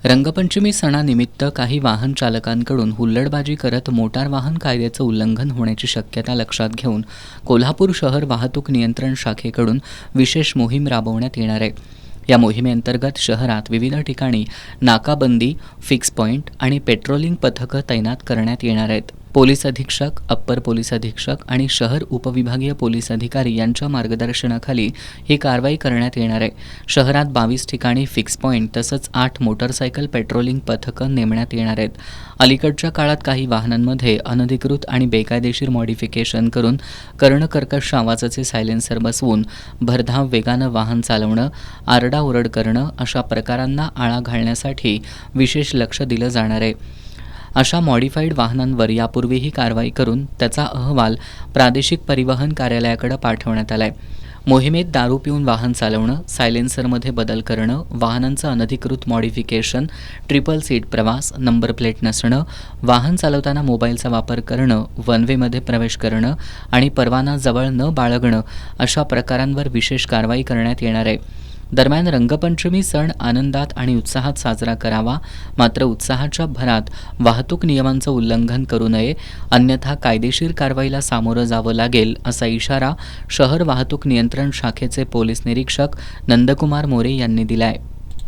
रंगपंचमी सणानिमित्त काही वाहन चालकांकडून हुल्लडबाजी करत मोटार वाहन कायद्याचं उल्लंघन होण्याची शक्यता लक्षात घेऊन कोल्हापूर शहर वाहतूक नियंत्रण शाखेकडून विशेष मोहीम राबवण्यात येणार आहे. या मोहिमेअंतर्गत शहरात विविध ठिकाणी नाकाबंदी, फिक्स पॉईंट आणि पेट्रोलिंग पथकं तैनात करण्यात येणार आहेत. पोलीस अधीक्षक, अप्पर पोलीस अधीक्षक आणि शहर उपविभागीय पोलीस अधिकारी यांच्या मार्गदर्शनाखाली ही कारवाई करण्यात येणार आहे. शहरात 22 ठिकाणी फिक्स पॉईंट तसंच 8 मोटरसायकल पेट्रोलिंग पथकं नेमण्यात येणार आहेत. अलीकडच्या काळात काही वाहनांमध्ये अनधिकृत आणि बेकायदेशीर मॉडिफिकेशन करून कर्णकर्कश आवाजाचे सायलेन्सर बसवून भरधाव वेगानं वाहन चालवणं, आरडाओरड करणं अशा प्रकारांना आळा घालण्यासाठी विशेष लक्ष दिलं जाणार आहे. अशा मॉडिफाईड वाहनांवर यापूर्वीही कारवाई करून त्याचा अहवाल प्रादेशिक परिवहन कार्यालयाकडे पाठवण्यात आला आहे. मोहिमेत दारू पिऊन वाहन चालवणं, सायलेन्सरमध्ये बदल करणं, वाहनांचं अनधिकृत मॉडिफिकेशन, ट्रिपल सीट प्रवास, नंबर प्लेट नसणं, वाहन चालवताना मोबाईलचा वापर करणं, वन वेमध्ये प्रवेश करणं आणि परवाना जवळ न बाळगणं अशा प्रकारांवर विशेष कारवाई करण्यात येणार आहे. दरम्यान रंगपंचमी सण आनंदात आणि उत्साहात साजरा करावा, मात्र उत्साहाच्या भरात वाहतूक नियमांचं उल्लंघन करू नये, अन्यथा कायदेशीर कारवाईला सामोरं जावं लागेल असा इशारा शहर वाहतूक नियंत्रण शाखेचे पोलीस निरीक्षक नंदकुमार मोरे यांनी दिला आहे.